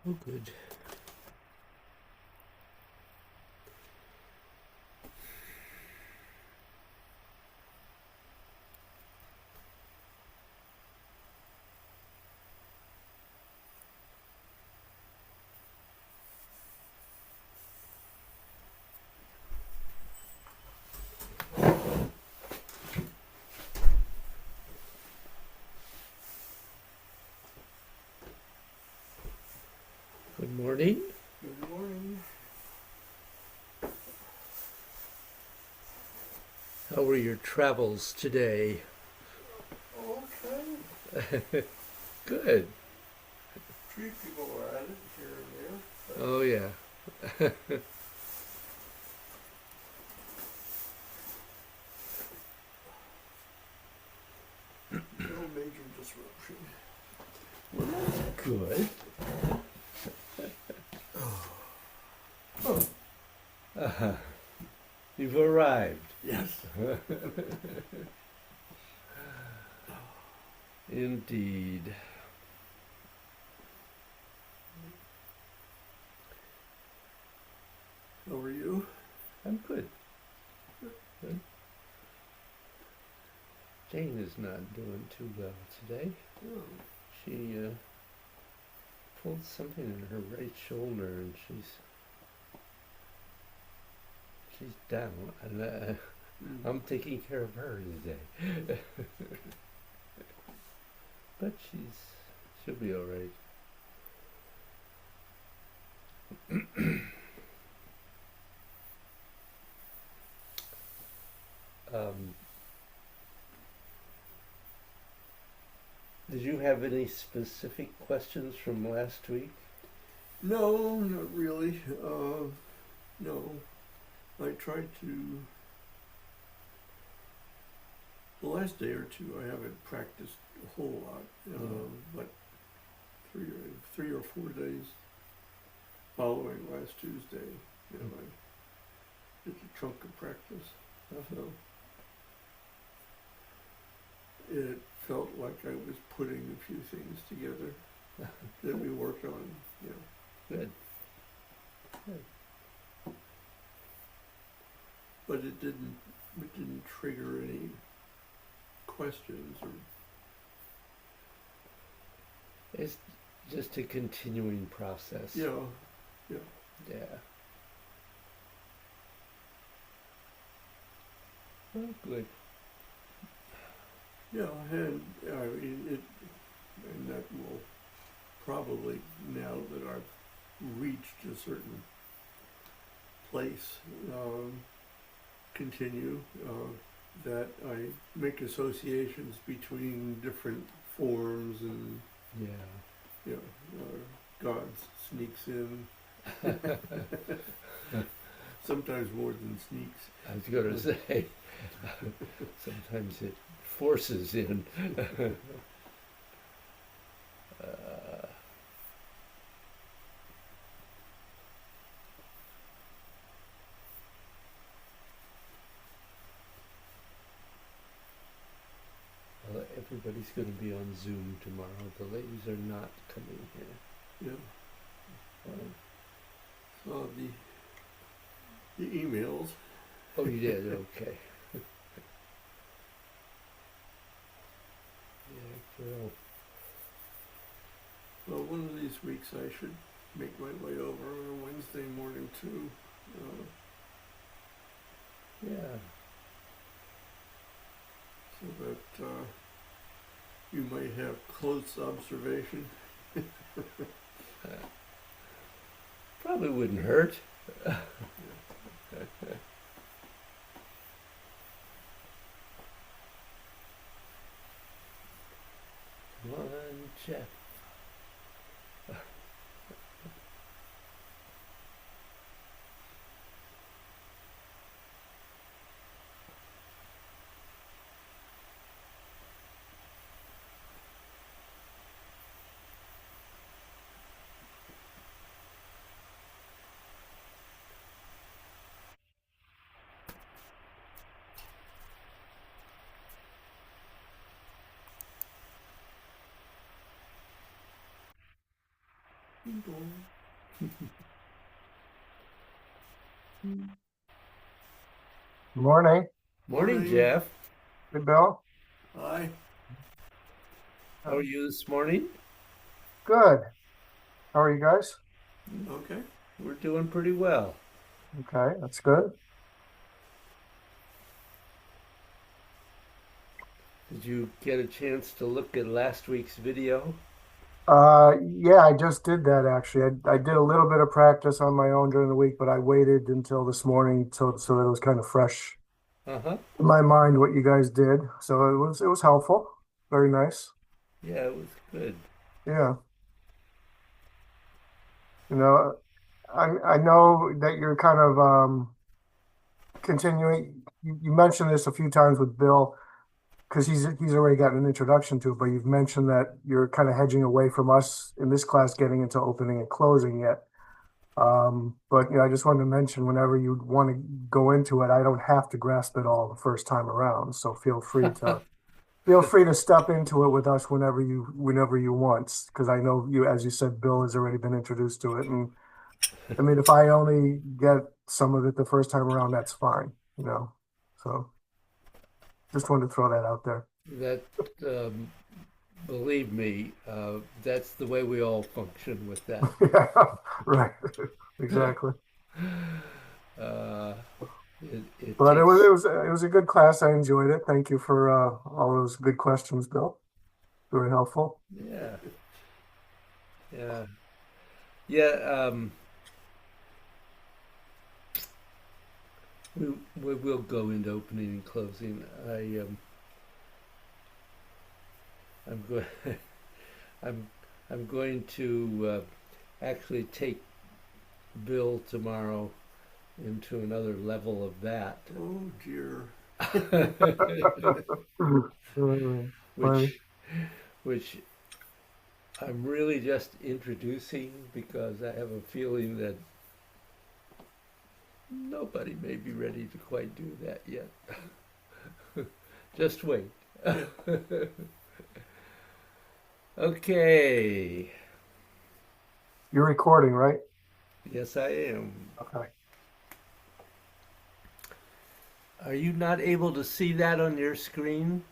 Oh, good. Good morning. Good morning. How were your travels today? Okay. Good. Few people are at it here and there. But Oh, yeah. no major disruption. Well, that's good. You've arrived. Yes. Indeed. How are you? I'm good. Good. Jane is not doing too well today. Oh, She pulled something in her right shoulder, and she's down, and I'm taking care of her today. But she'll be all right. Um, did you have any specific questions from last week? no, not really. No. I tried to. The last day or two, I haven't practiced a whole lot, but 3 or 4 days following last Tuesday, I did a chunk of practice. So it felt like I was putting a few things together that we worked on. Good. Good. But it didn't trigger any questions or. It's just a continuing process. Yeah. Yeah. Well, good. Yeah, and I mean and that will probably, now that I've reached a certain place, continue. That I make associations between different forms, and Yeah. God sneaks in. Sometimes more than sneaks. I was going to say, sometimes it forces in. Well, everybody's going to be on Zoom tomorrow. The ladies are not coming here. Yeah. Saw the emails. Oh, you did? Okay. Yeah, Phil. Well, one of these weeks I should make my way over on a Wednesday morning too. Yeah. So that you might have close observation. Probably wouldn't hurt. Come on, Jeff. Ding dong. Morning. Morning, Morning. Jeff. Hey, Bill. Hi. How are you this morning? Good. How are you guys? Okay. We're doing pretty well. Okay, that's good. Did you get a chance to look at last week's video? Yeah, I just did that actually. I did a little bit of practice on my own during the week, but I waited until this morning so that it was kind of fresh Uh-huh. in my mind what you guys did. So it was helpful. Very nice. Yeah, it was good. Yeah. You know, I know that you're kind of continuing. You mentioned this a few times with Bill, because he's already gotten an introduction to it, but you've mentioned that you're kind of hedging away from us in this class getting into opening and closing yet. But I just wanted to mention whenever you want to go into it, I don't have to grasp it all the first time around. So feel free to step into it with us whenever you want, because I know you, as you said, Bill has already been introduced to it, and I mean, if I only get some of it the first time around, that's fine. So just wanted to throw that out there. That, um, believe me, that's the way we all function with that. Yeah, right. Exactly. Uh, it But it was takes, it was it was a good class. I enjoyed it. Thank you for all those good questions, Bill. Very helpful. yeah, yeah, yeah. We will go into opening and closing. I'm going. I'm I'm going to actually take Bill tomorrow into another level of that, Oh dear. Funny. which which I'm really just introducing because I have a feeling that nobody may be ready to quite do that yet. Just wait. Yeah. Okay. You're recording, right? Yes, I am. Okay. Are you not able to see that on your screen?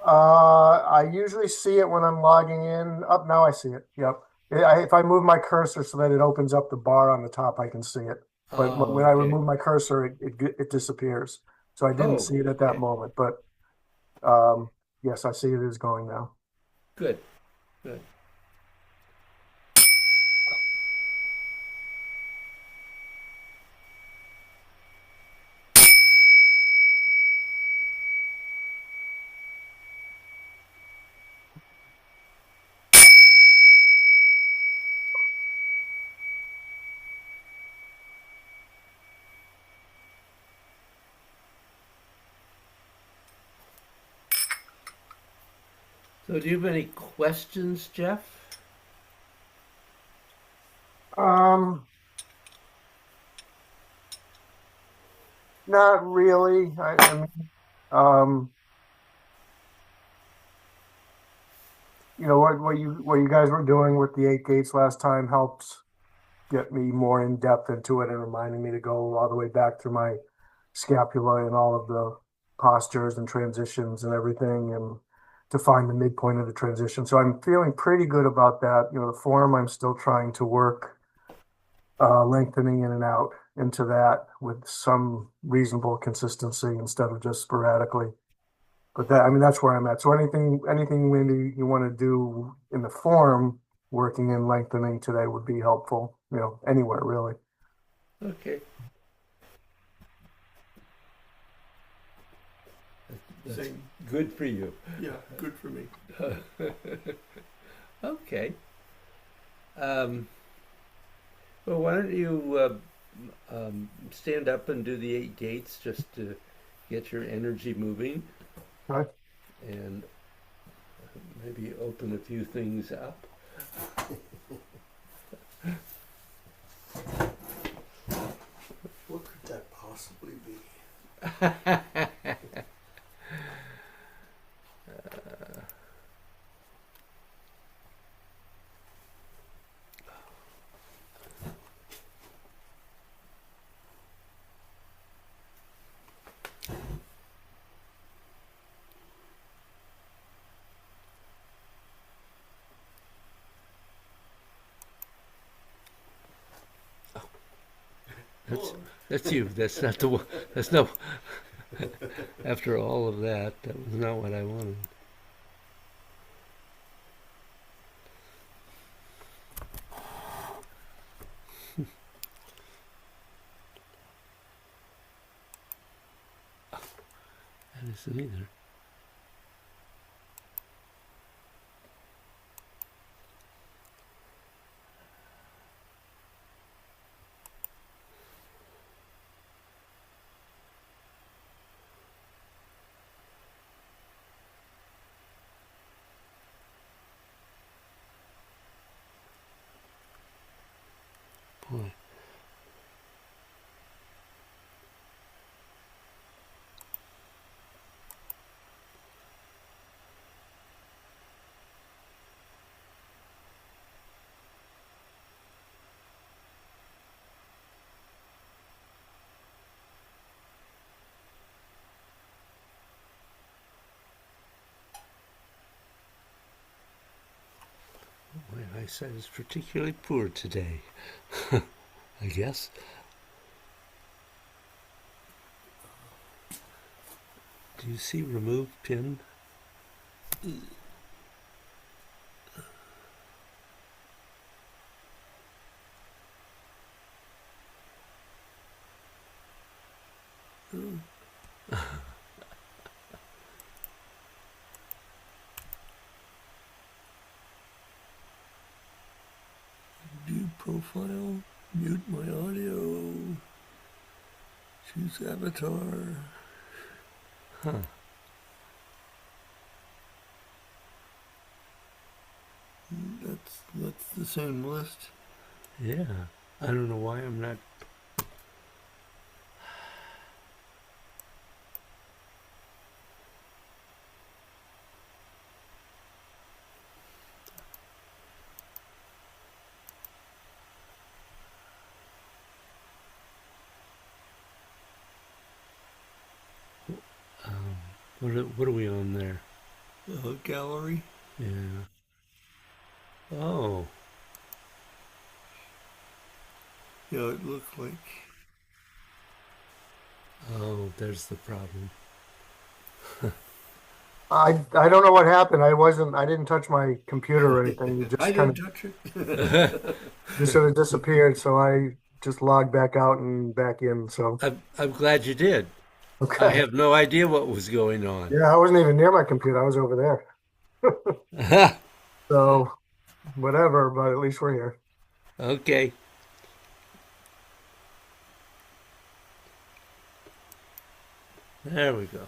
I usually see it when I'm logging in. Up now, I see it. Yep. If I move my cursor so that it opens up the bar on the top, I can see it. But when Oh, I okay. remove my cursor, it disappears. So I didn't Oh, see it at that okay. moment. But um, yes, I see it is going now. Good. Good. So, do you have any questions, Jeff? Um, Not really. I mean, um, what you guys were doing with the eight gates last time helped get me more in depth into it and reminding me to go all the way back through my scapula and all of the postures and transitions and everything and to find the midpoint of the transition. So I'm feeling pretty good about that. The form I'm still trying to work lengthening in and out into that with some reasonable consistency instead of just sporadically. But I mean, that's where I'm at. So anything maybe you want to do in the form, working and lengthening today would be helpful, anywhere really. Okay. That's Same. good for you. Yeah. Good for me. Okay. Um, well, why don't you stand up and do the eight gates just to get your energy moving Okay. and maybe open a few things up. What could that possibly be? That's Oh, that's you. That's not the one. That's no. After all of that, that was not what I wanted. That isn't either. Boy, my eyesight is particularly poor today. I guess. Do you see remove pin? view profile, mute my audio, choose avatar. Huh. That's the same list. Yeah. I don't know why I'm not. What are we on there? Gallery. Yeah. Oh. Yeah, it looks like. Oh, there's the problem. I don't know what happened. I didn't touch my computer or anything. It I just kind didn't of touch it. just sort of disappeared. So I just logged back out and back in. So, I'm glad you did. I okay. have no idea what was going on. Yeah, I wasn't even near my computer. I was over there. So whatever, but at least we're here. Okay. There we go.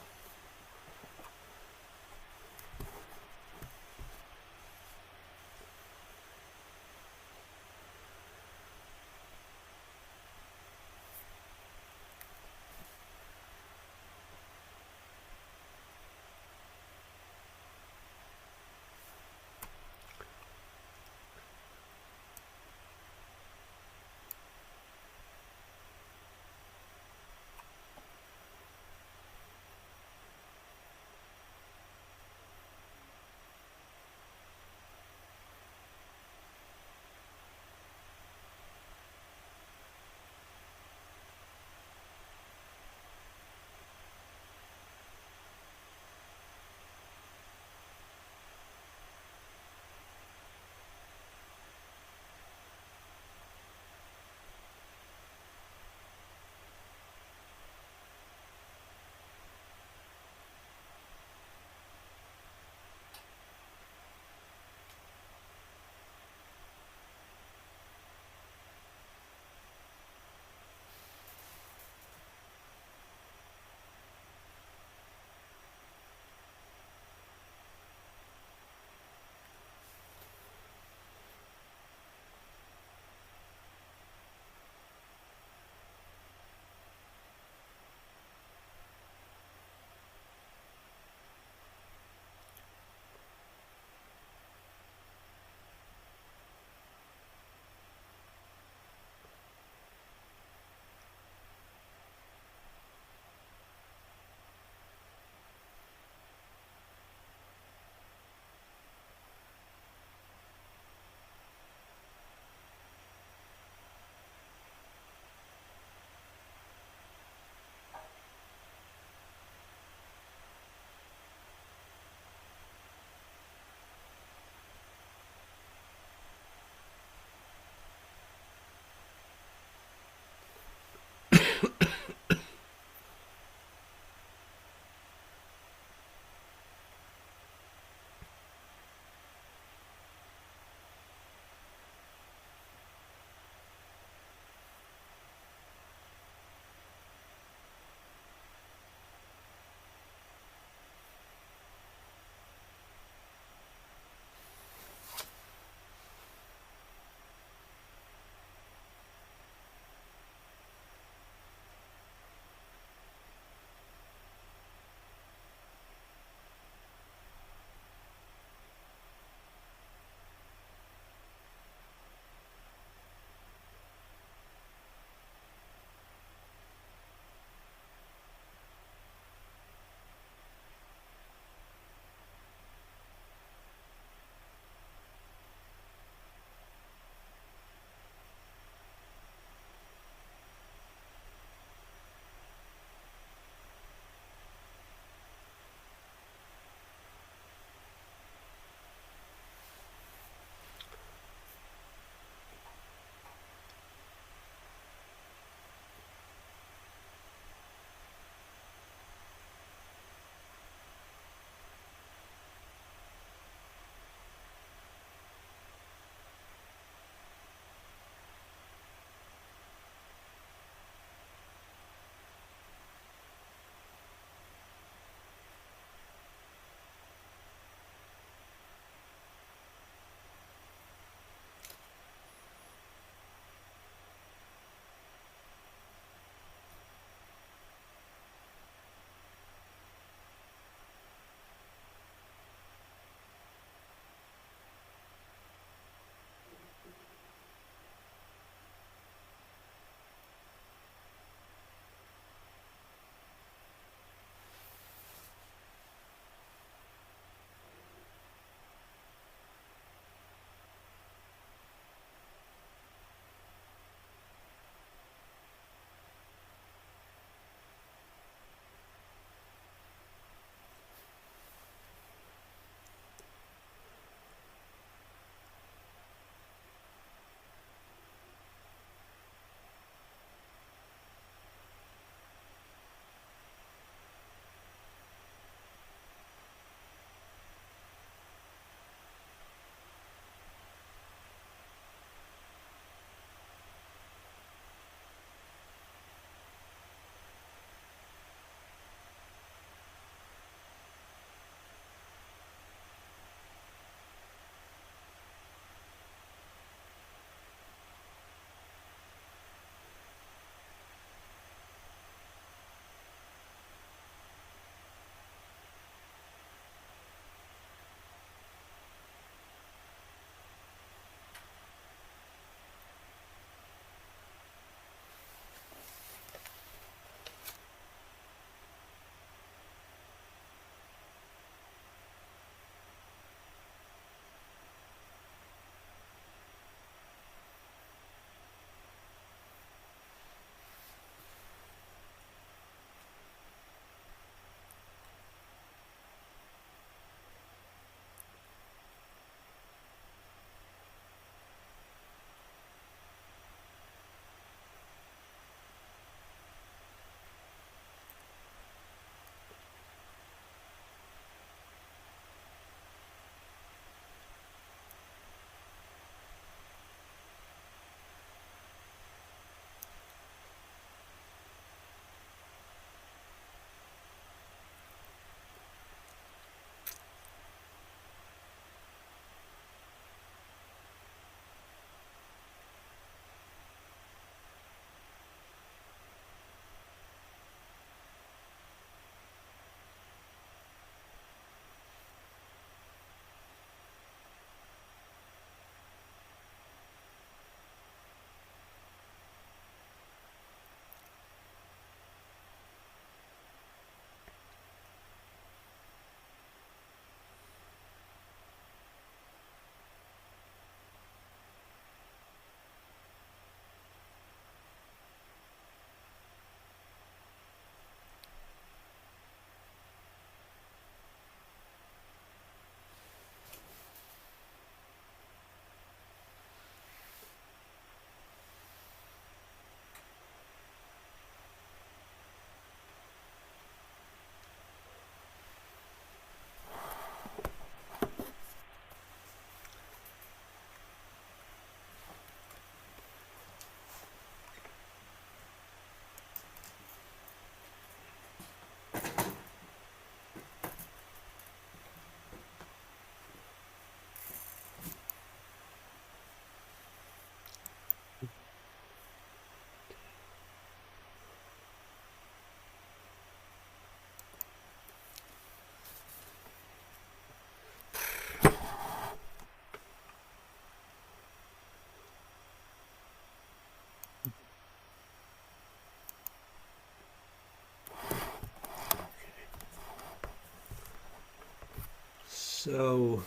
So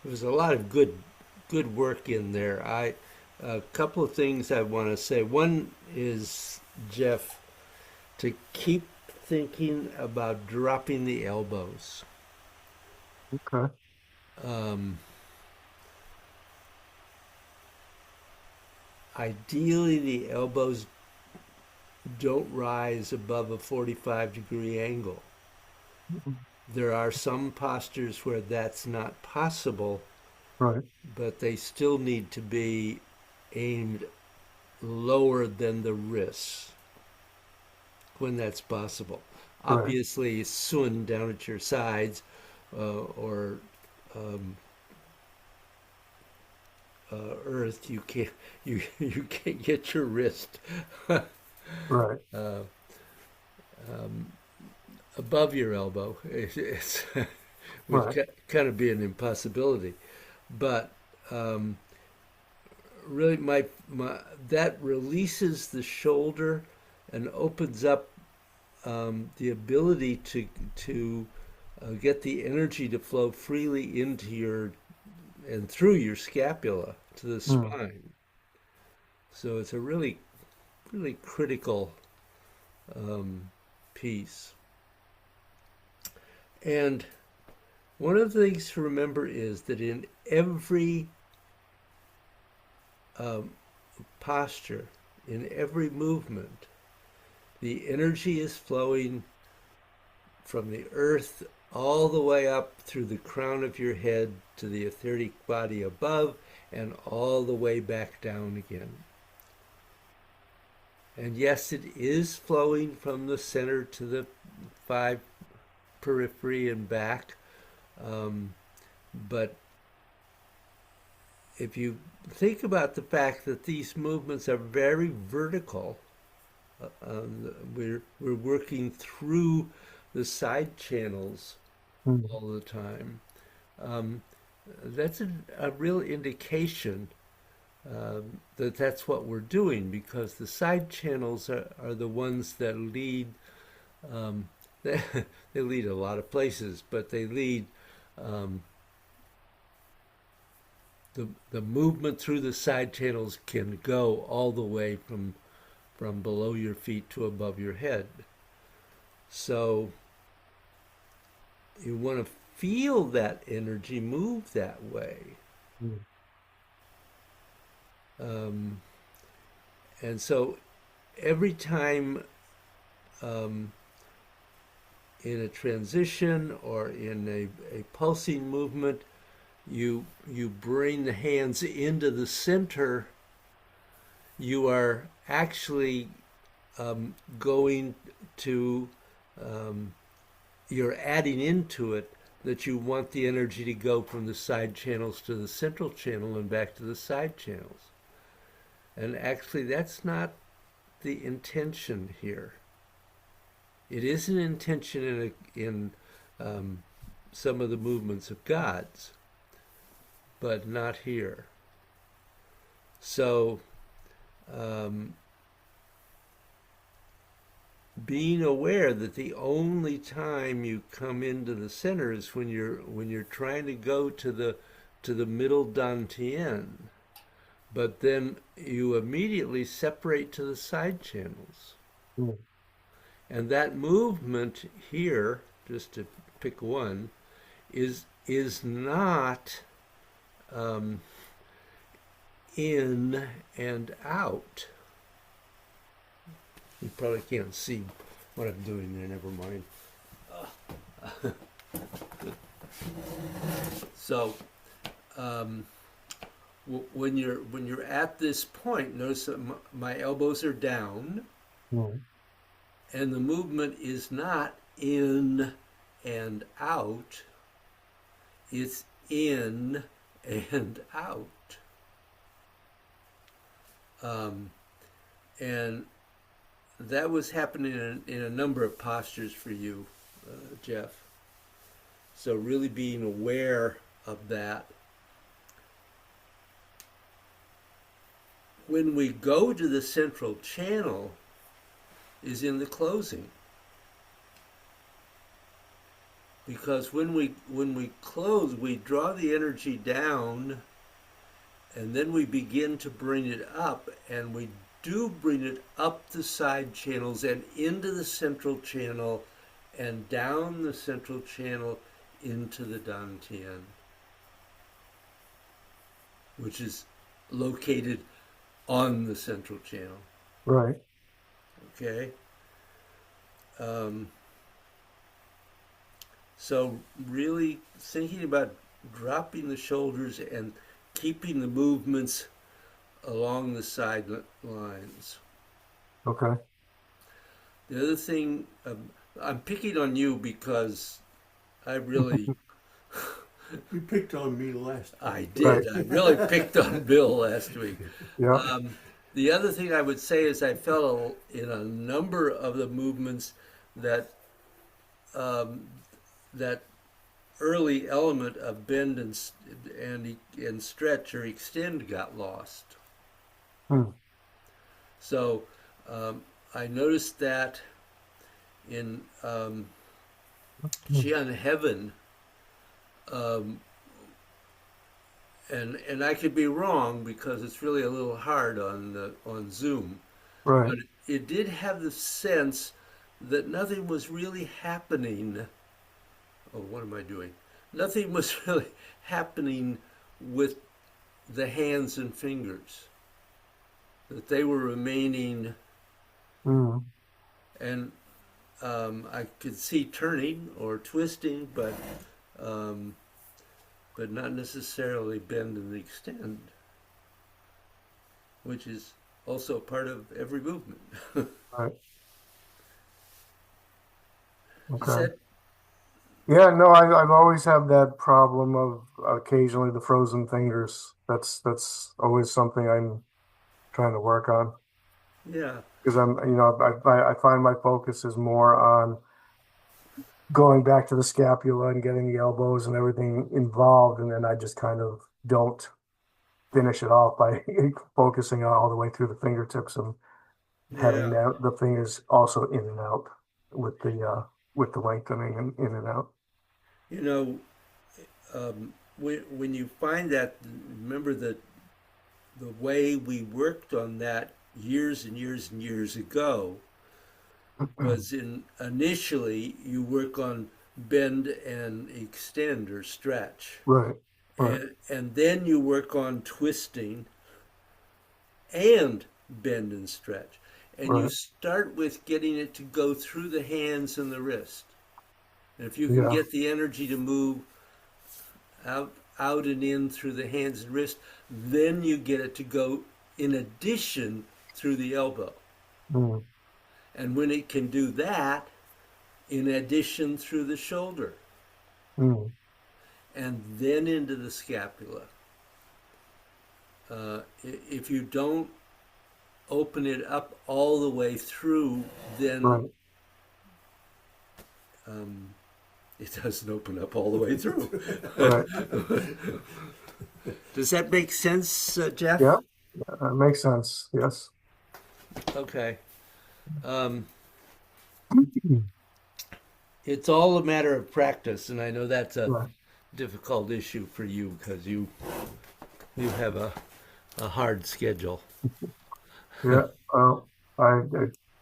there was a lot of good work in there. A couple of things I want to say. One is, Jeff, to keep thinking about dropping the elbows. Okay. Um, Ideally, the elbows don't rise above a 45-degree angle. Mhm. There are some postures where that's not possible, Right. but they still need to be aimed lower than the wrists when that's possible. Right. Obviously, sun down at your sides or um, earth, you can't get your wrist Right. uh, above your elbow. It's would Right. kind of be an impossibility. But really, my that releases the shoulder and opens up the ability to get the energy to flow freely into your and through your scapula to the Mm. spine. So it's a really critical um, piece. And one of the things to remember is that in every um, posture, in every movement, the energy is flowing from the earth all the way up through the crown of your head to the etheric body above and all the way back down again. And yes, it is flowing from the center to the five periphery and back. Um, but if you think about the fact that these movements are very vertical, we're working through the side channels Mm. all the time. Um, that's a real indication that that's what we're doing because the side channels are the ones that lead. Um, they, they lead a lot of places, but they lead um, the movement through the side channels can go all the way from below your feet to above your head. So you want to feel that energy move that way. Mm. Um, and so every time um, in a transition or in a pulsing movement, you bring the hands into the center, you are actually going to um, you're adding into it that you want the energy to go from the side channels to the central channel and back to the side channels. And actually, that's not the intention here. It is an intention in some of the movements of gods, but not here. So, um, being aware that the only time you come into the center is when you're trying to go to the middle dantian, but then you immediately separate to the side channels. Mm. And that movement here, just to pick one, is not um, in and out. You probably can't see what I'm doing there. Never mind. So um, when you're at this point, notice that my elbows are down, Mm. and the movement is not in and out. It's in and out. Um, and that was happening in a number of postures for you, Jeff. So really being aware of that. When we go to the central channel is in the closing. because when we close, we draw the energy down, and then we begin to bring it up, and we do bring it up the side channels and into the central channel and down the central channel into the dantian, which is located on the central channel. Right. Okay. Um, so really thinking about dropping the shoulders and keeping the movements along the side lines. Okay. The other thing, I'm picking on you because I really, You picked on me last I week. Right. did. I really picked on Bill last week. Yeah. The other thing I would say is I felt in a number of the movements that um, that early element of bend and stretch or extend got lost. Hmm. So I noticed that in Hmm. Qian Heaven, um, and I could be wrong because it's really a little hard on Zoom, Right. but it did have the sense that nothing was really happening. Oh, what am I doing? Nothing was really happening with the hands and fingers. That they were remaining, Hmm. and I could see turning or twisting, um, but not necessarily bend and extend, which is also part of every movement. Right. Is Okay. that Yeah, no, I've always had that problem of occasionally the frozen fingers. That's always something I'm trying to work on yeah? because I find my focus is more on going back to the scapula and getting the elbows and everything involved, and then I just kind of don't finish it off by focusing on all the way through the fingertips and having Yeah. the fingers also in and out with the lengthening and in and out. You know, when you find that, remember that the way we worked on that years and years and years ago was in initially you work on bend and extend or stretch, Right, right, and then you work on twisting and bend and stretch, and you right. start with getting it to go through the hands and the wrist. And if you can Yeah. get the energy to move out and in through the hands and wrist, then you get it to go in addition through the elbow. Mm, And when it can do that, in addition through the shoulder, mm, and then into the scapula. If you don't open it up all the way through, then right. um, it doesn't open up all the way through. Right. Does that make sense, Yeah, Jeff? makes sense. Yes. Okay. Um, Mm. it's all a matter of practice, and I know that's a Right. difficult issue for you because you have a hard schedule. Yeah. Well,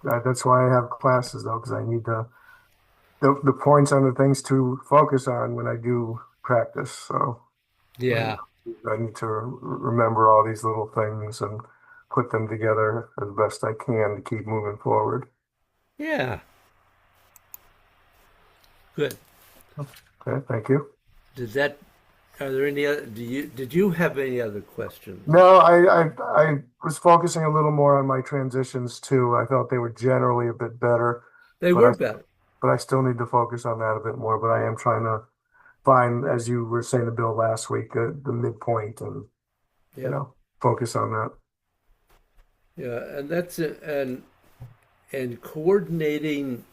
that's why I have classes though, because I need the points on the things to focus on when I do practice. So I, Yeah, I need to remember all these little things and put them together as best I can to keep moving forward. yeah, good. Okay, thank you. Did that? Are there any other? Did you have any other questions? No, I was focusing a little more on my transitions too. I felt they were generally a bit better, They but were better. I still need to focus on that a bit more. But I am trying to find, as you were saying to Bill last week, the midpoint and Yep. focus on that. Yeah, and that's it. And coordinating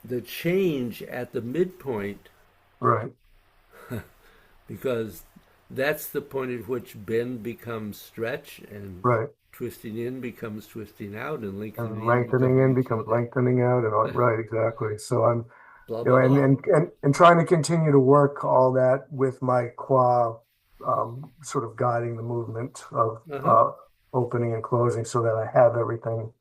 the change at the midpoint Right, because that's the point at which bend becomes stretch and right. twisting in becomes twisting out and And lengthening in becomes lengthening in lengthening becomes lengthening out, and all, out. right, exactly. So blah You know, blah blah. and trying to continue to work all that with my qua, sort of guiding the movement of Uh-huh. opening and closing so that I have everything.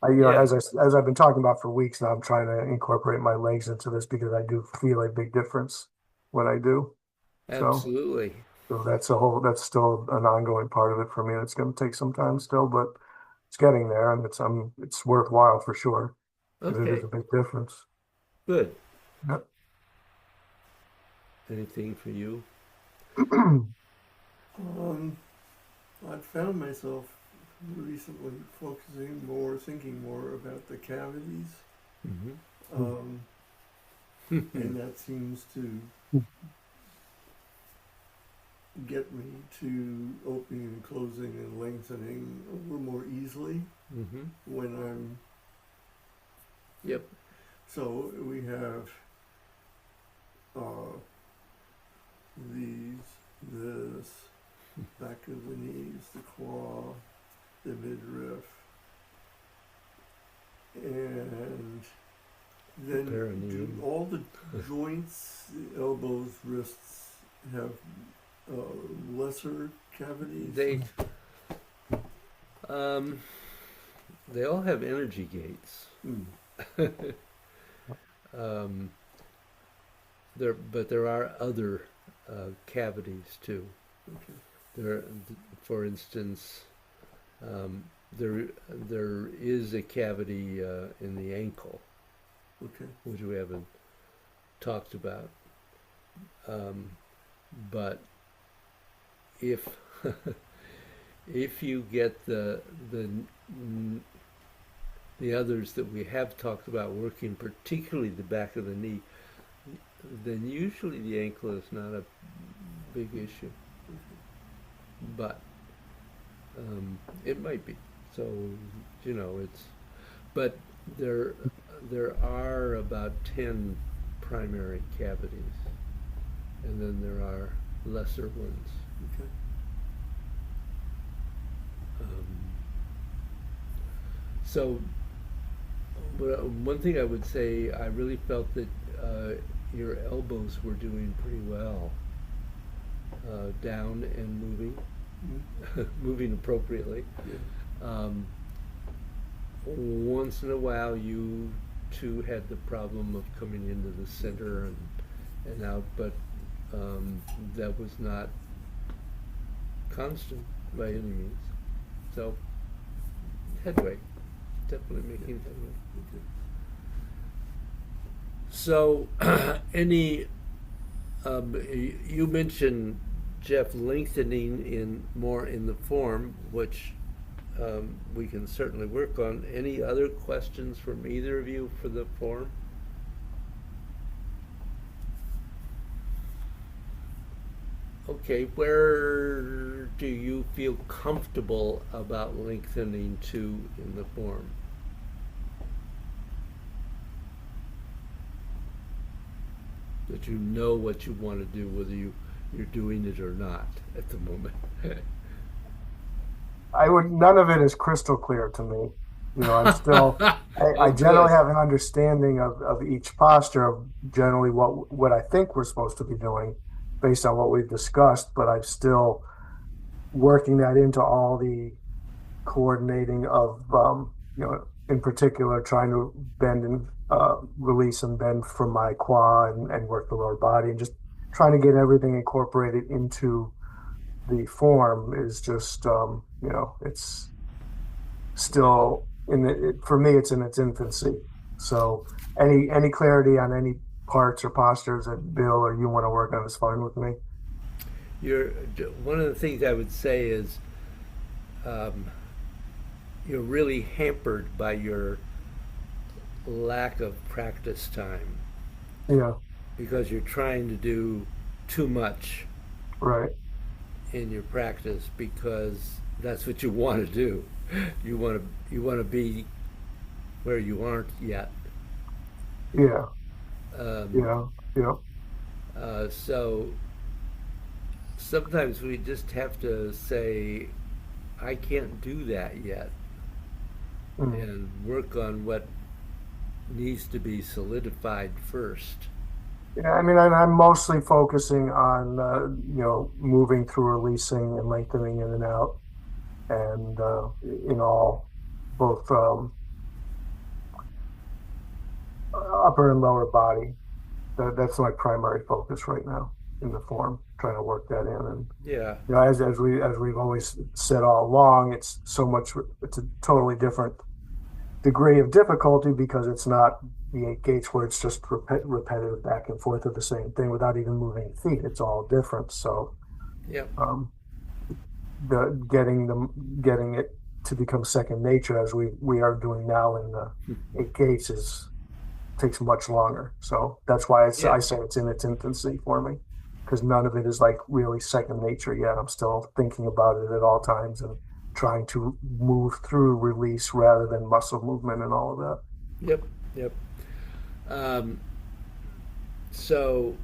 You know, Yeah, as I've been talking about for weeks now, I'm trying to incorporate my legs into this because I do feel a big difference when I do. So, absolutely. so that's still an ongoing part of it for me. It's going to take some time still, but it's getting there, and it's worthwhile for sure because it is Okay, a big difference. good. Yep. Anything for you? Um, I've found myself recently thinking more about the cavities, um, and that seems to get me to opening and closing and lengthening a little more easily Mm-hmm. when I'm. Yep. So we have uh, this, back of the knees, the claw, the midriff, and then do Perineum. all the joints, the elbows, wrists have lesser cavities? They um they all have energy gates. Mm. Um, there are other cavities too. Okay. There, for instance, um, there is a cavity in the ankle, Okay. which we haven't talked about. Um, but if if you get the others that we have talked about working, particularly the back of the knee, then usually the ankle is not a big issue. But it might be. So it's. But there there are about 10 primary cavities, and then there are lesser ones. Okay. Um, so one thing I would say, I really felt that your elbows were doing pretty well, down and moving, Mm. moving appropriately. Yeah. Um, Once in a while, you too had the problem of coming into the center and out, but that was not constant by any means. So, headway, definitely making headway. Okay. So, any you mentioned, Jeff, lengthening in more in the form, which we can certainly work on. Any other questions from either of you for the form? Okay, where do you feel comfortable about lengthening to in the form? That you know what you want to do, whether you're doing it or not at the moment. None of it is crystal clear to me. You know, I Oh, generally good. have an understanding of each posture of generally what I think we're supposed to be doing based on what we've discussed, but I'm still working that into all the coordinating of, in particular, trying to bend and release and bend from my quad and work the lower body and just trying to get everything incorporated into the form is just, it's Well, still for me, it's in its infancy. So any clarity on any parts or postures that Bill or you want to work on is fine with me. you're one of the things I would say is um, you're really hampered by your lack of practice time Yeah, because you're trying to do too much right. in your practice because that's what you want to do. You want to be where you aren't yet. Yeah, Um, yeah, yeah. so sometimes we just have to say, I can't do that yet, Mm, and work on what needs to be solidified first. Yeah, I mean, I'm mostly focusing on, moving through releasing and lengthening in and out and, in all, both, upper and lower body. That's my primary focus right now in the form, trying to work that in. And, Yeah, as we've always said all along, it's a totally different degree of difficulty because it's not the eight gates where it's just repetitive back and forth of the same thing without even moving feet. It's all different. So, yep, um, getting it to become second nature as we are doing now in the eight gates is takes much longer. So that's why yeah, I say it's in its infancy for me because none of it is like really second nature yet. I'm still thinking about it at all times and trying to move through release rather than muscle movement and all of that. yep, yep. Um, so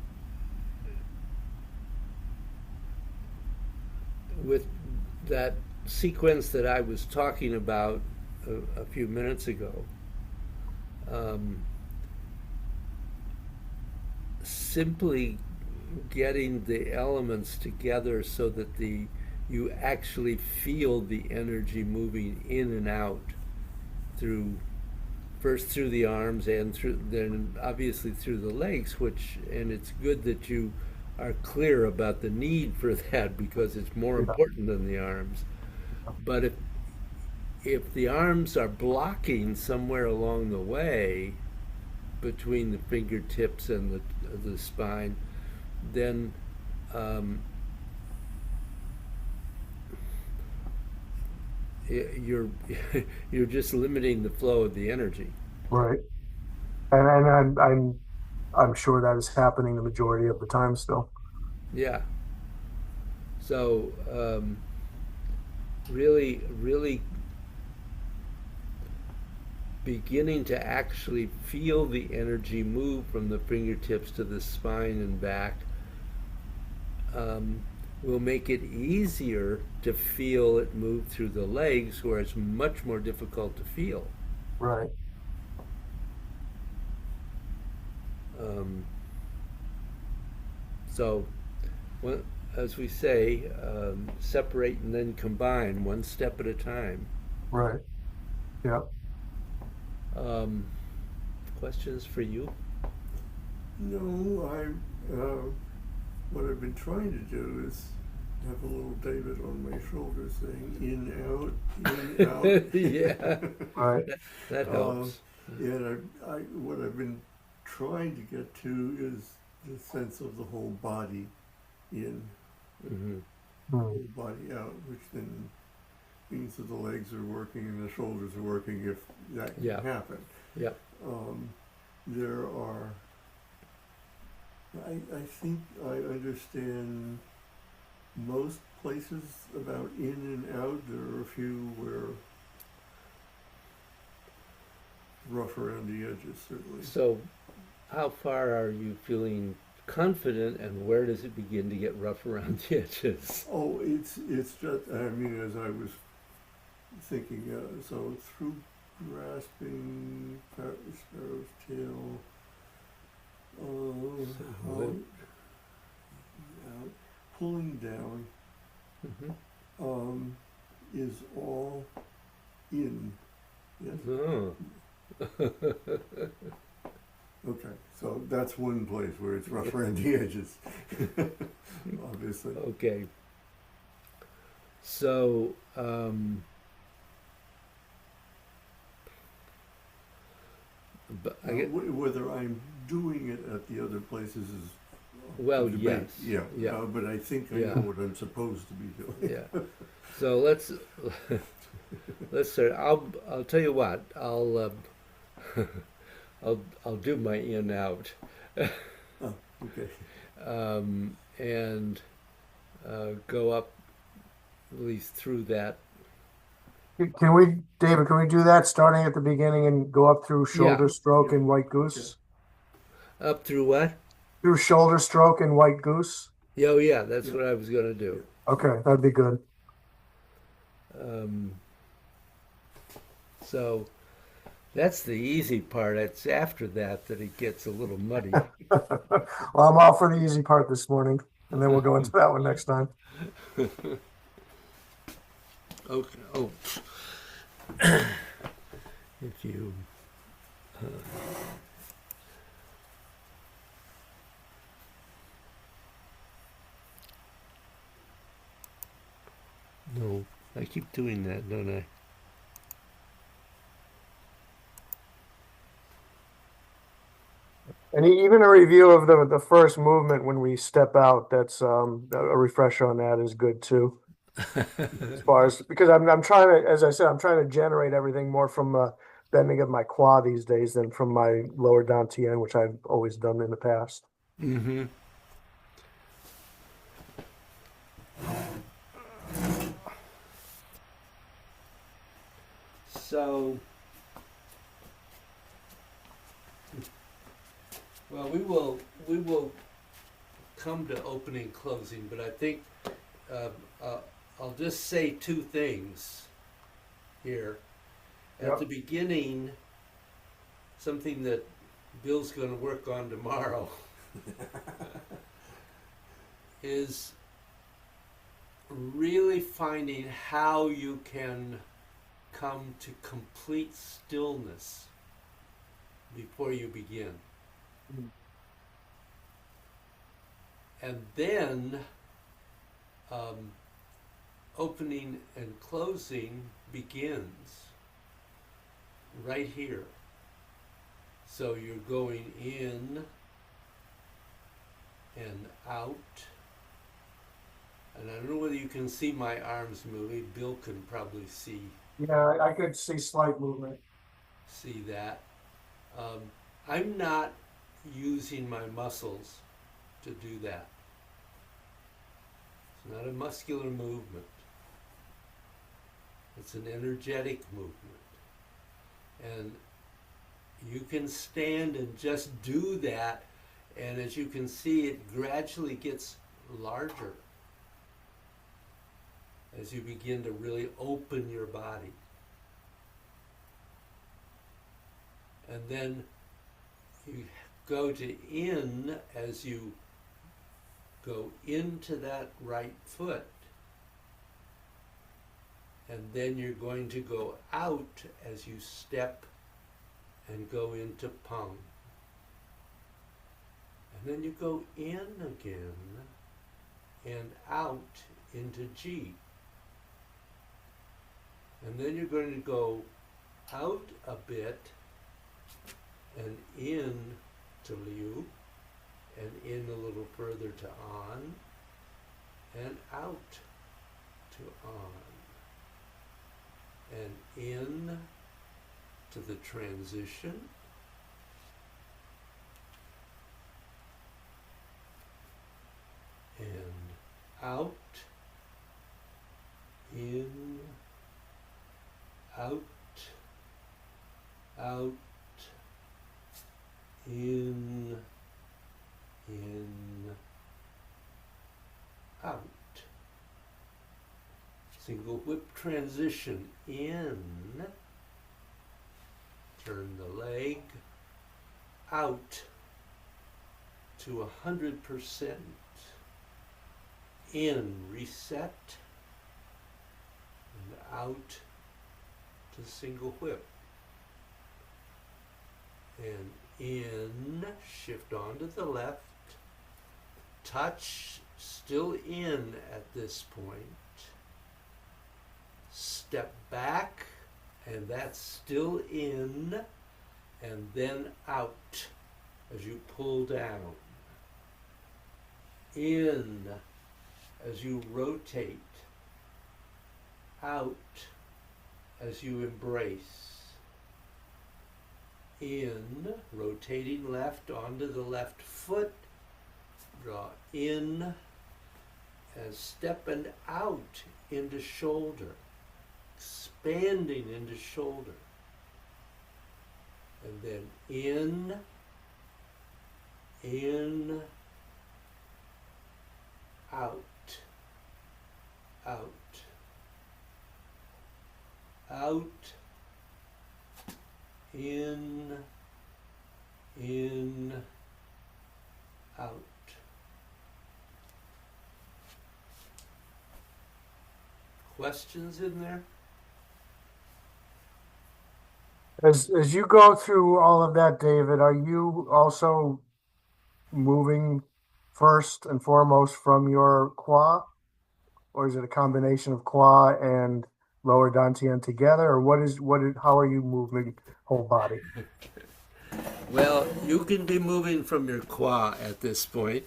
with that sequence that I was talking about a few minutes ago, um, simply getting the elements together so that the you actually feel the energy moving in and out through first through the arms and through then obviously through the legs, which and it's good that you are clear about the need for that because it's more Yeah, important than the arms. But if the arms are blocking somewhere along the way between the fingertips and the spine, then um, you're you're just limiting the flow of the energy. right. And I'm sure that is happening the majority of the time still. Yeah. So really beginning to actually feel the energy move from the fingertips to the spine and back um, will make it easier to feel it move through the legs, where it's much more difficult to feel. Right. Um, so, when, as we say, separate and then combine, one step at a time. Right. Yeah. Um, questions for you? No, what I've been trying to do is have a little David on my shoulder saying in, Yeah, out. Right. that um, helps. and what I've been trying to get to is the sense of the whole body in, Mm-hmm. whole body out, which then means that the legs are working and the shoulders are working if that can Yeah, happen. yeah. Um, there are, I think I understand most places about in and out. There are a few where rough around the edges, certainly. So, how far are you feeling confident, and where does it begin to get rough around the edges? Oh, it's just, I mean, as I was thinking, so through grasping, sparrow's tail, So, out, out, pulling down, mm-hmm. um, is all in. Yes. Oh. Okay, so that's one place where it's rough around the edges, obviously. Okay. So, but I Now, get, whether I'm doing it at the other places is well, a debate. yes, Yeah, yeah, but I think I yeah, know what I'm supposed to be doing. yeah. So let's start. I'll tell you what. I'll do my in out, Oh, okay. and go up at least through that. Can we, David, can we do that starting at the beginning and go up through Yeah, shoulder stroke Yeah. and white Okay. goose? up through what? Through shoulder stroke and white goose? Yeah, oh yeah, that's Yeah. what I was gonna Yeah. do. Okay, that'd be good. Um, so That's the easy part. It's after that that it gets a little muddy. Well, I'm all for the easy part this morning, and then we'll go into that one next time. Okay. Oh, if you. No, I keep doing that, don't I? And even a review of the first movement when we step out, that's a refresher on that is good too. As far as because I'm trying to, as I said, I'm trying to generate everything more from bending of my quad these days than from my lower dantian, which I've always done in the past. Mm-hmm. So, well, we will come to opening closing, but I think uh, uh, I'll just say two things here. At the Yep. beginning, something that Bill's going to work on tomorrow is really finding how you can come to complete stillness before you begin. And then um, opening and closing begins right here. So you're going in and out. And I don't know whether you can see my arms moving. Bill can probably Yeah, I could see slight movement. see that. Um, I'm not using my muscles to do that. It's not a muscular movement. It's an energetic movement. And you can stand and just do that, and as you can see, it gradually gets larger as you begin to really open your body. And then you go to in as you go into that right foot. And then you're going to go out as you step and go into pung. And then you go in again and out into G. And then you're going to go out a bit and in to Liu, and in a little further to on, and out to on, and in to the transition, and out, in, out, out, in, out. Single whip transition in, turn the leg, out to 100%, in, reset, and out to single whip. And in, shift onto the left, touch, still in at this point, step back, and that's still in, and then out as you pull down, in as you rotate, out as you embrace, in, rotating left onto the left foot, draw in as step and out into shoulder, expanding into shoulder, and then in, out, out, out, In, in, out. Questions in there? As you go through all of that, David, are you also moving first and foremost from your qua, or is it a combination of qua and lower dantian together, or how are you moving whole body? Well, you can be moving from your qua at this point.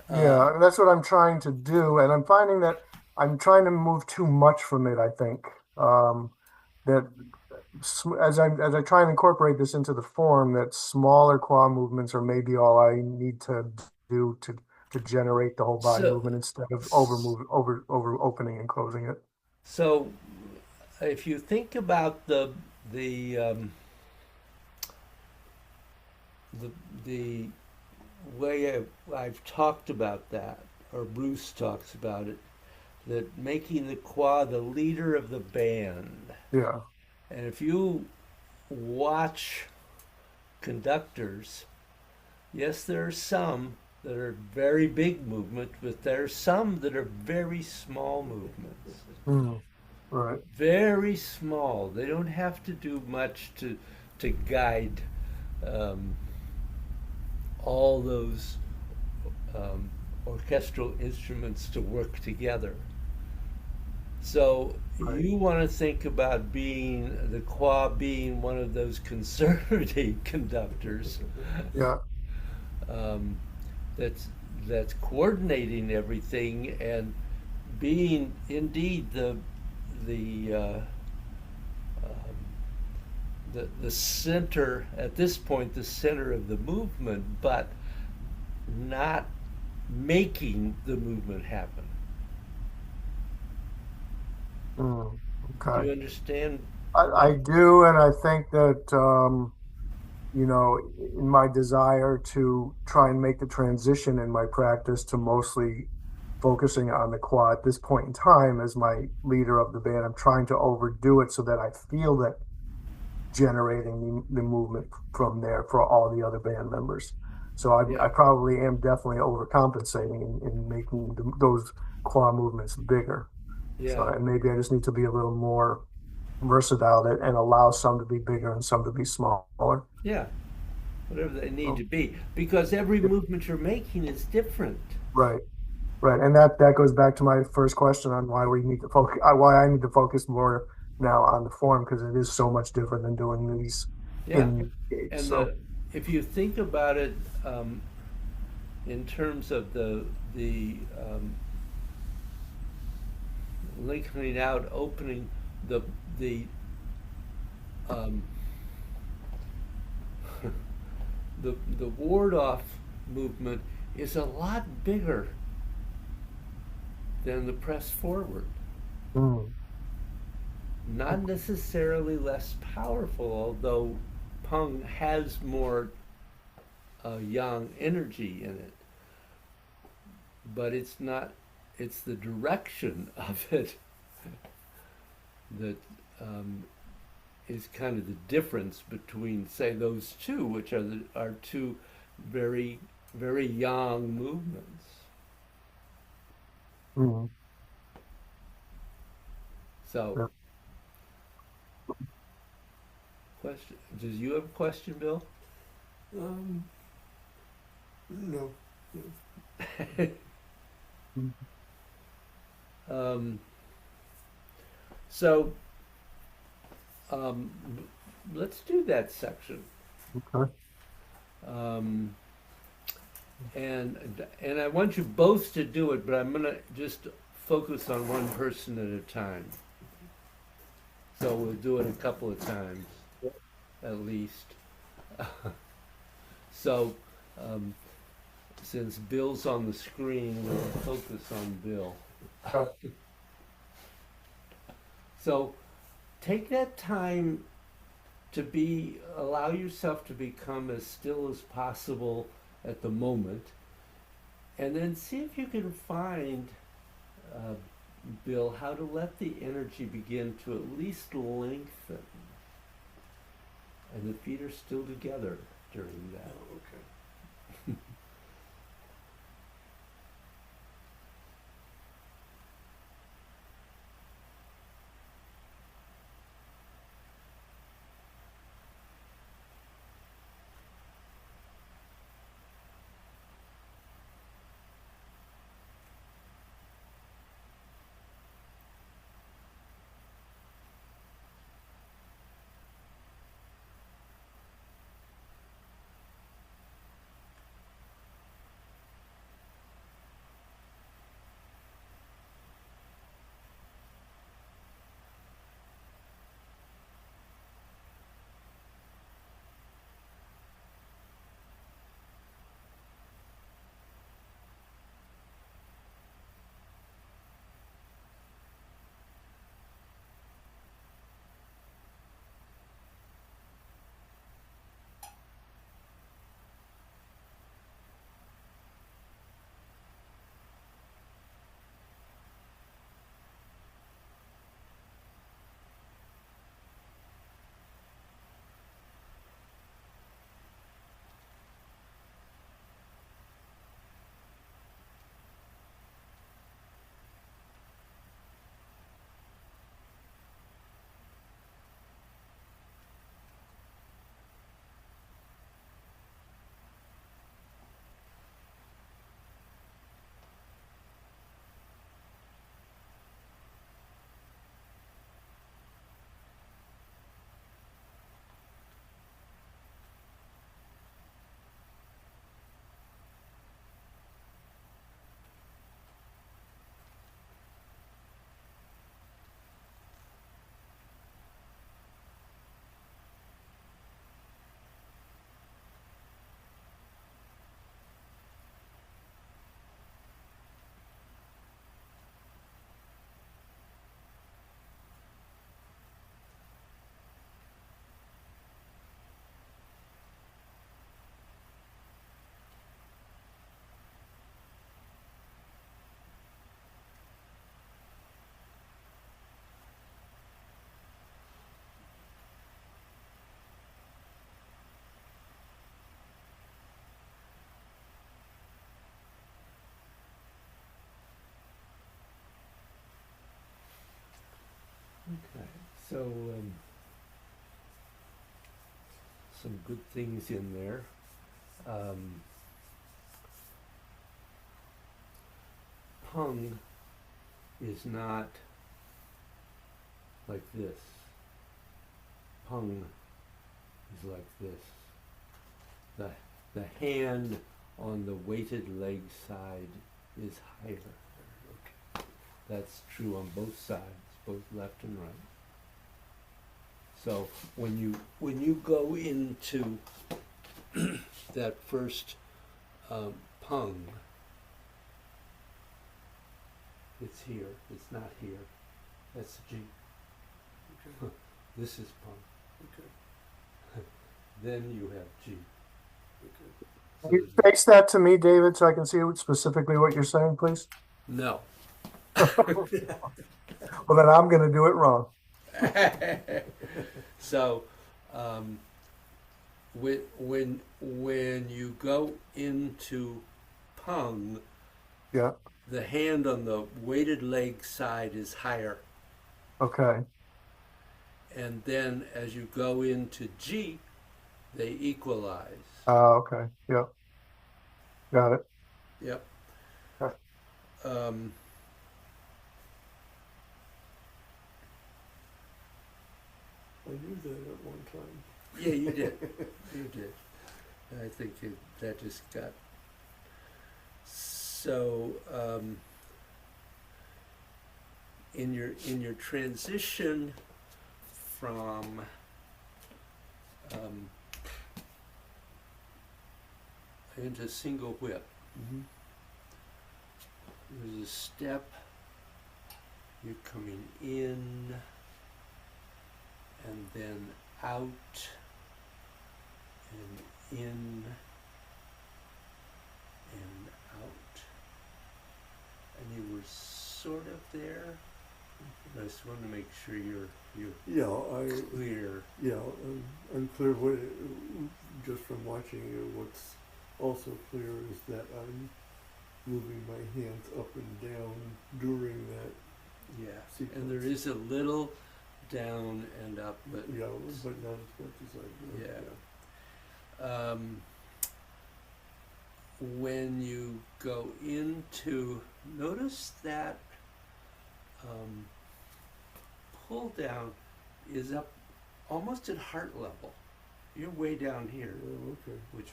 Yeah, and that's what I'm trying to do, and I'm finding that I'm trying to move too much from it, I think. That as I try and incorporate this into the form, that smaller claw movements are maybe all I need to do to generate the whole body So, movement instead of over opening and closing it. so if you think about the um, the the way I've talked about that, or Bruce talks about it, that making the qua the leader of the band. Yeah, And if you watch conductors, yes, there are some that are very big movement, but there are some that are very small movements. mm, right, Very small. They don't have to do much to guide um, all those um, orchestral instruments to work together. So right, you want to think about being the qua being one of those conservative conductors yeah, um, that's that's coordinating everything and being indeed the the center at this point, the center of the movement, but not making the movement happen. Do you okay. understand I what? do, and I think that you know, in my desire to try and make the transition in my practice to mostly focusing on the quad at this point in time as my leader of the band, I'm trying to overdo it so that I feel that generating the movement from there for all the other band members. So Yeah, I probably am definitely overcompensating in making those quad movements bigger. So, yeah, and maybe I just need to be a little more versatile and allow some to be bigger and some to be smaller. yeah. Whatever they need So, to be, because every yeah, movement you're making is different. right. Right, and that goes back to my first question on why we need to focus, why I need to focus more now on the form because it is so much different than doing these Yeah, in gates. and So, if you think about it um, in terms of the lengthening out, opening the um, the ward off movement is a lot bigger than the press forward. mm, Not necessarily less powerful, although Pung has more yang energy in it, but it's not. It's the direction of it that um, is kind of the difference between, say, those two, which are two very very yang movements. mm, So, yeah. question: does you have a question, Bill? Um, no, no. Mm, Um, so um, let's do that section. okay. Um, and I want you both to do it, but I'm gonna just focus on one person at a time. So we'll do it a couple of times at least. So um, since Bill's on the screen, we'll focus on Bill. Okay. So take that time to allow yourself to become as still as possible at the moment, and then see if you can find, uh, Bill, how to let the energy begin to at least lengthen. and the feet are still together during that. Oh, okay. Okay, so some good things in there. Um, Pung is not like this. Pung is like this. The hand on the weighted leg side is higher. Okay. That's true on both sides, both left and right. So when you go into that first pung, it's here. It's not here. That's G. Okay. This is pung. Okay. Then you have G. Okay. So Can you face that to me, David, so I can see specifically what you're saying, please? no. Well, then I'm going to do it wrong. So um, when you go into pung, Yeah. the hand on the weighted leg side is higher, Okay. and then as you go into G, they equalize. Okay. Yeah. Got it. Yep. Okay. Um, I knew that at one time. yeah, you did. You did. I think that just got so. In your transition from into single whip, Mm-hmm. there's a step. You're coming in and then out and in and out, and you were sort of there, I just want to make sure you're Yeah, I, clear. yeah, I'm clear what, just from watching it, what's also clear is that I'm moving my hands up and down during that Yeah, sequence. and there is a little down and up, but Yeah, but not as much as I do. Yeah. When you go into, notice that pull down is up almost at heart level. You're way down here, Oh, okay. which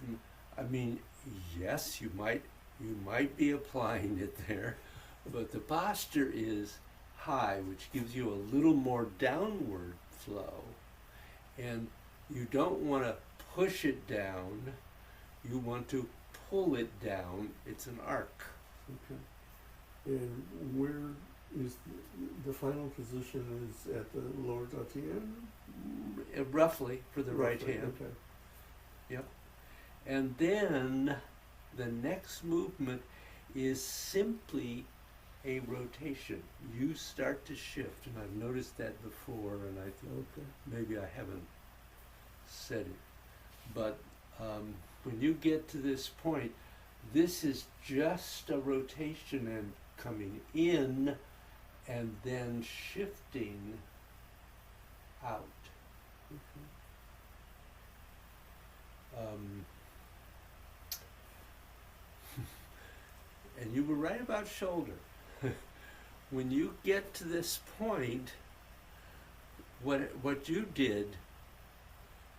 I mean, yes, you might be applying it there, but the posture is high, which gives you a little more downward flow, and you don't want to push it down. You want to pull it down. It's an arc. Okay. And where is the final position is at the lower dantian? Roughly for the right Roughly, hand. Okay. Yep. And then the next movement is simply a rotation. You start to shift, and I've noticed that before, and I think Okay. maybe I haven't said it. But when you get to this point, this is just a rotation and coming in and then shifting out. And you were right about shoulder. When you get to this point, what you did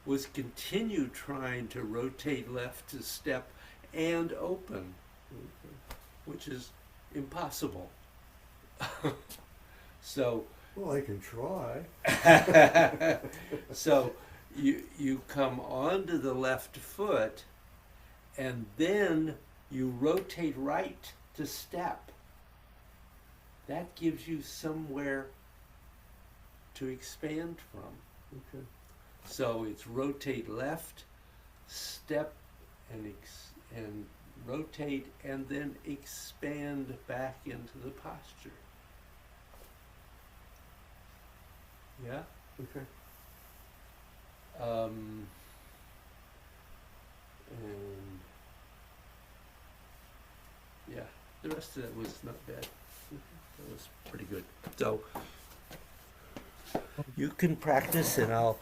was continue trying to rotate left to step and open, which is impossible. So Well, I can try. so you come onto the left foot, and then you rotate right to step. That gives you somewhere to expand from. Okay. So it's rotate left, step, and rotate, and then expand back into the posture. Yeah. Okay. And yeah, the rest of that was not bad. That was pretty good. So you can practice, and I'll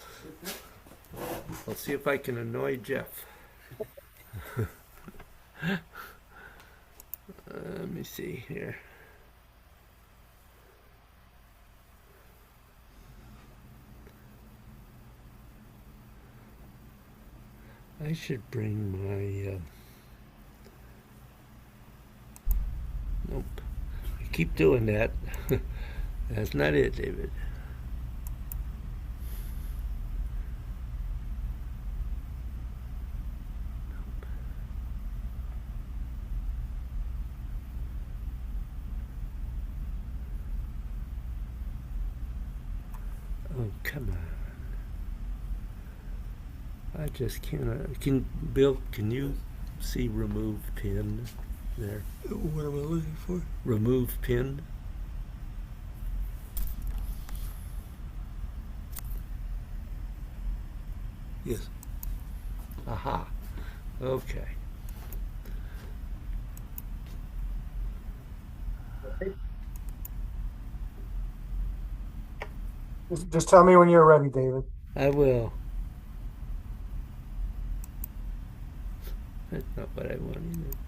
see if I can annoy Jeff. Let me see here. I should bring my. Nope. I keep doing that. That's not it, David. Oh, come on. I just can't. Bill, can you see remove pin there? What am I looking for? Remove pin. Yes. Aha. Okay. Just tell me when you're ready, David. I will. That's not what I want either.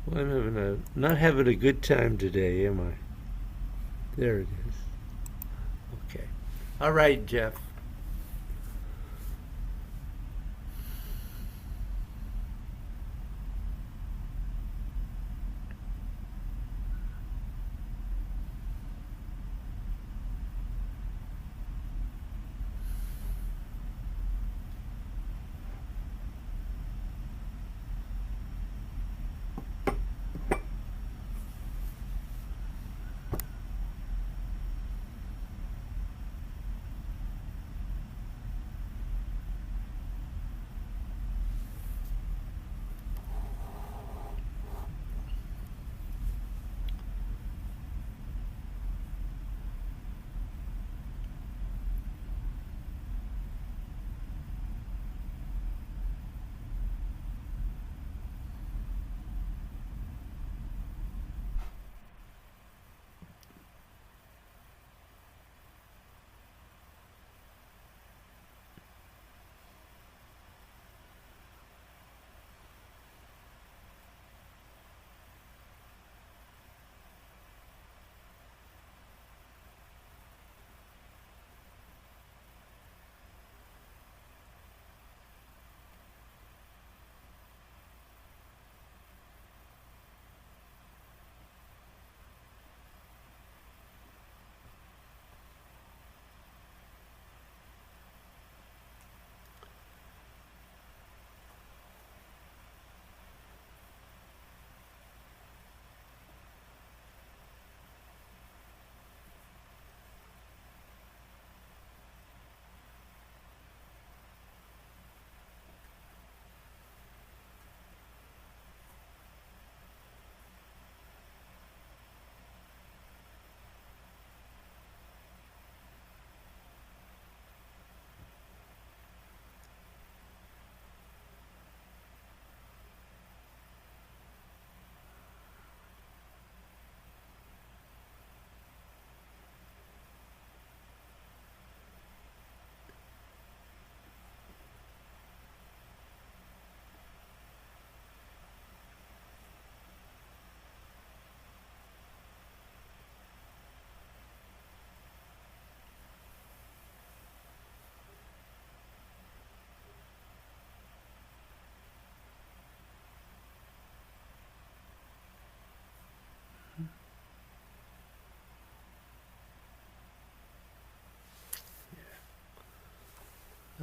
Well, I'm not having a good time today, am I? There it is. Okay. All right, Jeff.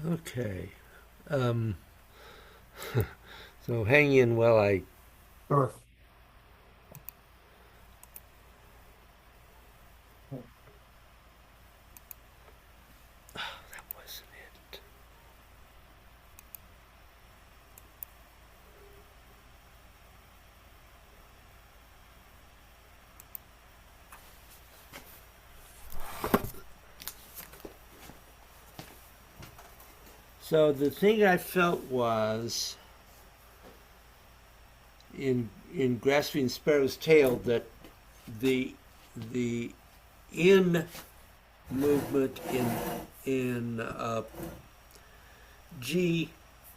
Okay. Um, so hang in while I. Sure. That wasn't it. So the thing I felt was in grasping Sparrow's tail that the the in movement in G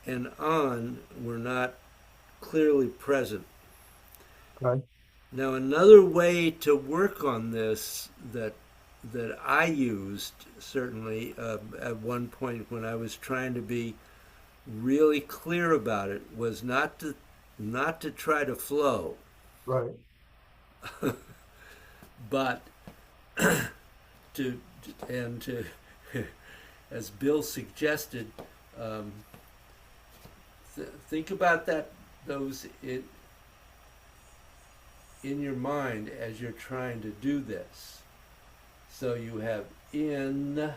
and on were not clearly present. Okay. Now another way to work on this that I used certainly at one point when I was trying to be really clear about it was not to try to flow, Right. but to and to as Bill suggested, um, think about that those in your mind as you're trying to do this. So you have in,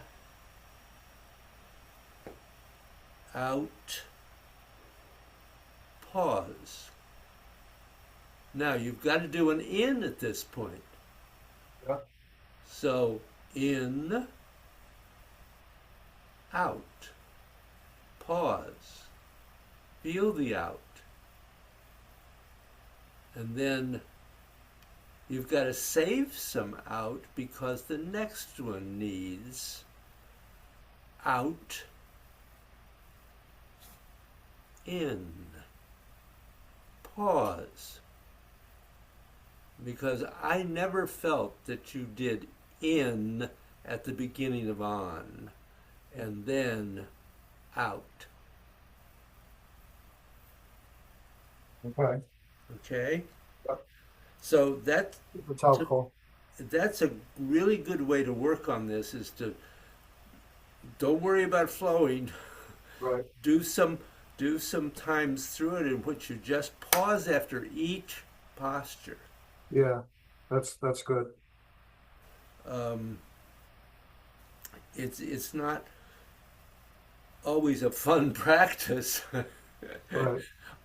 out, pause. Now you've got to do an in at this point. Yeah. So in, out, pause, feel the out. And then you've got to save some out because the next one needs out, in, pause. Because I never felt that you did in at the beginning of on and then out. Okay. Okay? Yep. So That's to, helpful. that's a really good way to work on this is to don't worry about flowing. Right. Do some times through it in which you just pause after each posture. Yeah. That's good. Um, it's not always a fun practice, Right.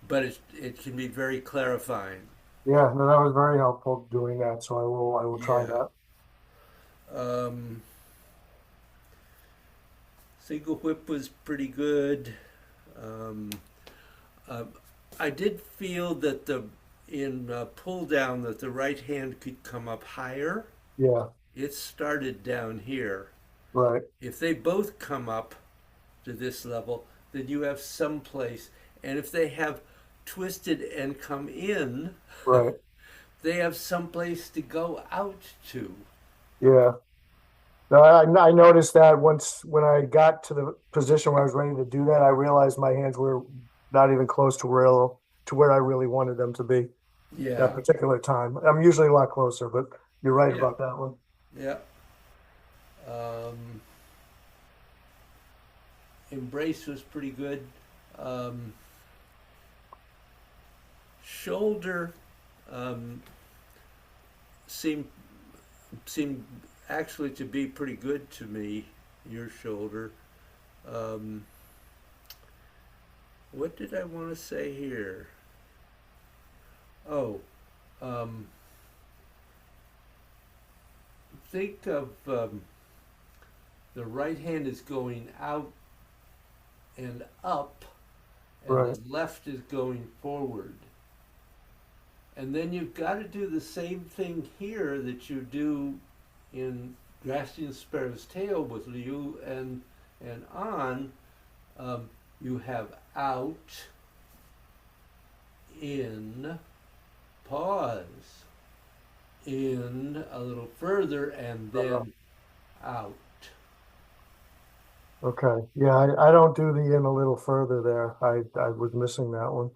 but it can be very clarifying. Yeah. No, that was very helpful doing that. So I will try Yeah. that. Um, Single whip was pretty good. Um, uh, I did feel that the in pull down that the right hand could come up higher. Yeah. It started down here. Right. If they both come up to this level, then you have some place. And if they have twisted and come in, Right. they have some place to go out to. Yeah. No, I noticed that once when I got to the position where I was ready to do that, I realized my hands were not even close to where I really wanted them to be that Yeah, particular time. I'm usually a lot closer, but you're right yeah, about that one. yeah. Um, Embrace was pretty good. Um, Shoulder um, seemed seemed actually to be pretty good to me. Your shoulder. Um, what did I want to say here? Oh, um, think of the right hand is going out and up, and Right. the left is going forward. And then you've got to do the same thing here that you do in grasping the sparrow's tail with Liu and on. Um, you have out, in, pause, in a little further, and Uh, then out. okay. Yeah, I don't do the in a little further there. I was missing that one.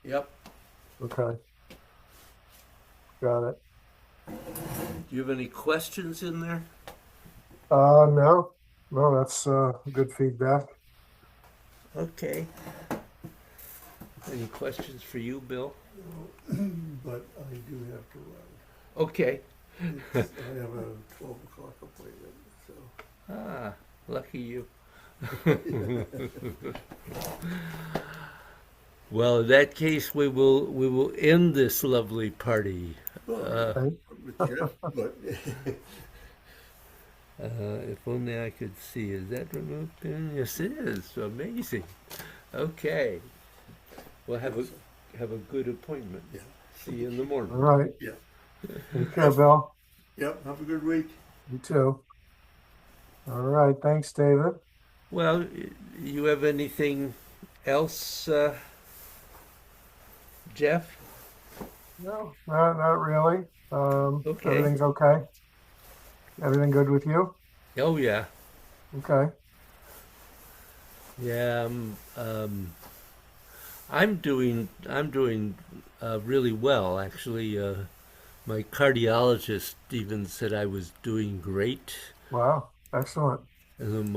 Yep. Okay. Got it. Do you have any questions in there? No. No, that's good feedback. Okay. Any questions for you, Bill? But I do have to run. Okay. I have a 12 o'clock appointment, so. Ah, lucky you. Well, in that case, we will end this lovely party. Well, Uh, Okay. with Jeff, but if only I could see. Is that remote pin? Yes, it is. Amazing. Okay. Well, yes, have a good appointment. yeah, See you in the All morning. right. yeah. Take care, Yes, Bill. yep, have a good week. You too. All right. Thanks, David. Well, you have anything else, Jeff? No, not really. Okay. Everything's okay. Everything good with you? Oh yeah, Okay. yeah. I'm doing really well actually. My cardiologist even said I was doing great, Wow. Excellent. and